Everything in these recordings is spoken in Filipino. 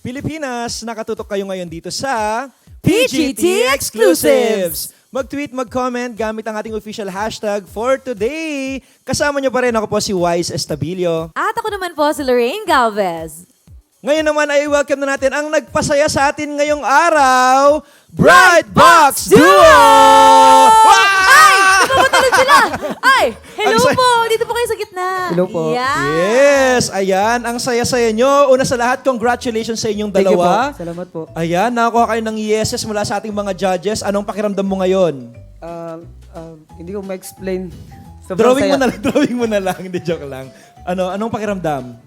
Pilipinas, nakatutok kayo ngayon dito sa PGT Exclusives. Mag-tweet, mag-comment gamit ang ating official hashtag for today. Kasama niyo pa rin ako po si Wise Estabilio. At ako naman po si Lorraine Galvez. Ngayon naman ay welcome na natin ang nagpasaya sa atin ngayong araw, Bright Box Duo! Ay! Napapatulog sila! Ay! Hello Ang po! Dito po kayo sa gitna. Hello po. Yan. Yes! Ayan, ang saya-saya nyo. Una sa lahat, congratulations sa inyong Thank you po. dalawa. Salamat po. Ayan, nakakuha kayo ng yeses mula sa ating mga judges. Anong pakiramdam mo ngayon? Hindi ko ma-explain. Drawing mo na lang. Hindi, joke lang. Anong pakiramdam?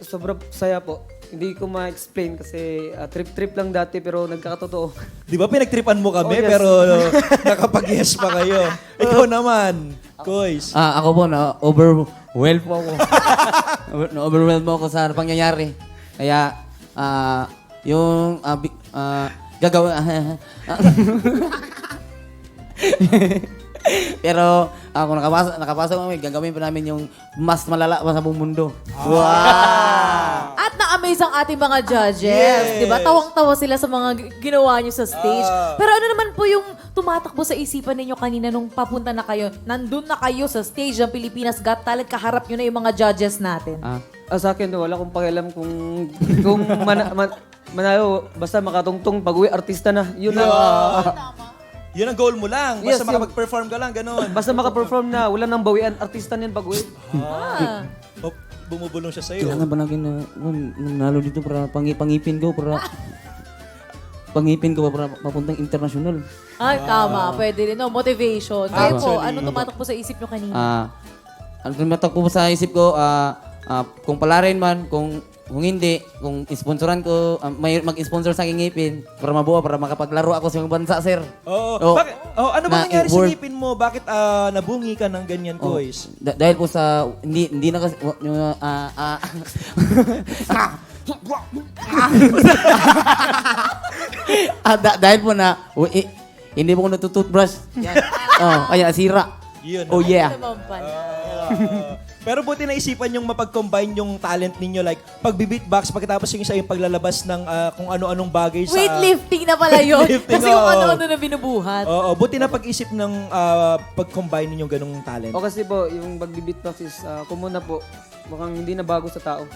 Sobrang saya po. Hindi ko ma-explain kasi trip-trip lang dati pero nagkakatotoo. Di ba pinagtripan mo kami Oh, yes. pero nakapag-yes pa kayo? Ikaw naman, Koys. Ako po, na-overwhelmed po ako. Na-overwhelmed mo ako sa pangyayari. Kaya, yung gagawin... Pero, kung nakapasok kami, gagawin pa namin yung mas malala pa sa buong mundo. Wow! At na-amaze ang ating mga judges. Yes. Diba? Tawang-tawa sila sa mga ginawa nyo sa stage. Pero ano naman po yung tumatakbo sa isipan ninyo kanina nung papunta na kayo? Nandun na kayo sa stage ng Pilipinas Got Talent, kaharap nyo na yung mga judges natin. Sa akin, wala akong pakialam kung manalo, basta makatungtong, pag-uwi, artista na. Yun lang. Yun ang goal mo lang. Basta Yes, makapag-perform ka lang, ganun. Basta makaperform na, wala nang bawian, artista niyan pag-uwi. Oh, bumubulong siya sa'yo. Kailangan ba natin na nalo dito para pangipin ko para mapuntang international? Ay, tama. Pwede rin. No? Motivation. Kayo po, Actually, anong tumatakbo sa isip nyo kanina? Ang tumatak po sa isip ko, kung palarin man, kung hindi, kung sponsoran ko, may mag-sponsor sa aking ngipin para mabuo, para makapaglaro ako sa ibang bansa, sir. Oo. Oh, Ano ba na nangyari sa award. ngipin mo? Bakit nabungi ka ng ganyan, Koys? Dahil po sa, hindi na kasi, dahil po na, hindi po ko natututbrush. Yan. Kaya sira. Yun. Oh yeah. Naman pala. Pero buti naisipan yung mapag-combine yung talent ninyo, like pagbi-beatbox, pagkatapos yung isa yung paglalabas ng kung ano-anong bagay sa... Weightlifting na pala yun. Weightlifting, Kasi kung oo. ano-ano na binubuhat. Oo, buti na pag-isip ng pag-combine ninyo ganung talent. O kasi po, yung pag-beatbox is common na po. Mukhang hindi na bago sa tao.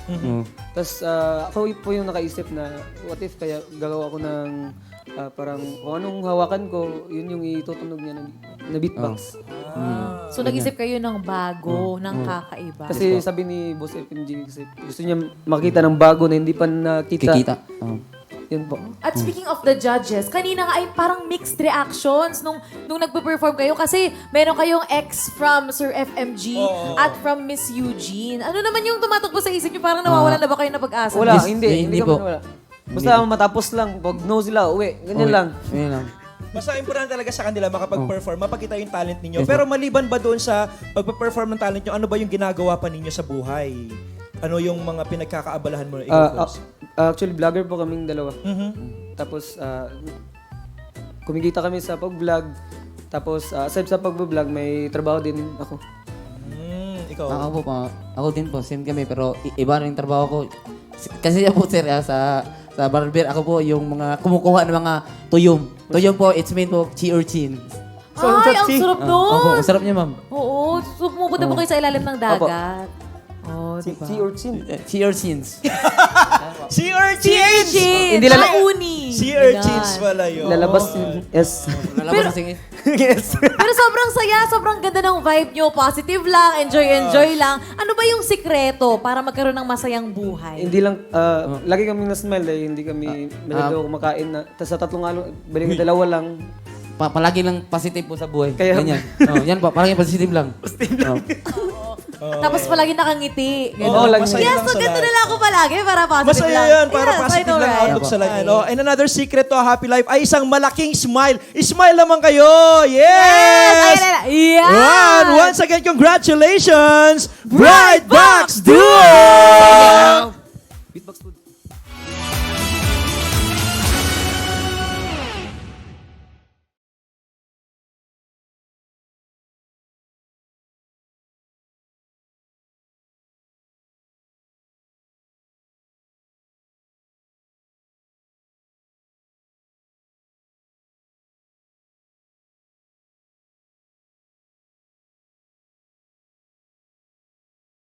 Tapos ako po yung nakaisip na what if kaya gagawa ko ng parang kung anong hawakan ko, yun yung itutunog niya na beatbox. So nag-isip kayo ng bago, ng kakaiba. Kasi sabi ni Boss FMG, kasi gusto niya makita ng bago na hindi pa nakita. Kikita. Yun po. At speaking of the judges, kanina nga ay parang mixed reactions nung nagpe-perform kayo kasi meron kayong ex from Sir FMG at from Miss Eugene. Ano naman yung tumatakbo sa isip niyo? Parang nawawalan na ba kayo ng pag-asa? Wala, Yes, hindi hindi kami po. wala. Basta matapos lang, pag no sila, uwi. Ganyan lang. Ayun lang. Basta importante talaga sa kanila makapag-perform, mapakita yung talent ninyo. Pero maliban ba doon sa pag-perform ng talent nyo, ano ba yung ginagawa pa ninyo sa buhay? Ano yung mga pinagkakaabalahan mo? Actually, vlogger po kaming dalawa. Mhm. Tapos, kumikita kami sa pag-vlog. Tapos, aside sa pag-vlog, may trabaho din ako. Ikaw? Ako din po, same kami, pero iba rin trabaho ko. Kasi po sir, sa barber, ako po yung mga kumukuha ng mga tuyom. Tuyom po, it's meant po, chi or chin. Ay, ang sarap nun! Opo, masarap niya ma'am. Oo, so pumupunta po kayo sa ilalim ng dagat. Oh, diba? Si Urchin. Chi or chins. Sea urchins! Hindi Hindi lala- uni. Sea urchins pala yun. Lalabas yun. Yes. Lalabas na singit. Yes. Pero sobrang saya, sobrang ganda ng vibe nyo. Positive lang, enjoy lang. Ano ba yung sikreto para magkaroon ng masayang buhay? Hindi lang, lagi kami na-smile dahil hindi kami masyado kumakain na. Tapos sa tatlong araw, balik dalawa lang. Palagi lang positive po sa buhay. Kaya- Ganyan. Yan po, palagi positive lang. Tapos palagi nakangiti. Oo, lagi. masaya Yes, lang so sa ganito lahat. na lang ako palagi para positive Masaya lang. yan, para Yes, I positive know, lang right? outlook sa life. And another secret to a happy life ay isang malaking smile. Smile naman kayo! Yes! Yeah! Once again, congratulations! Bright Box Duo!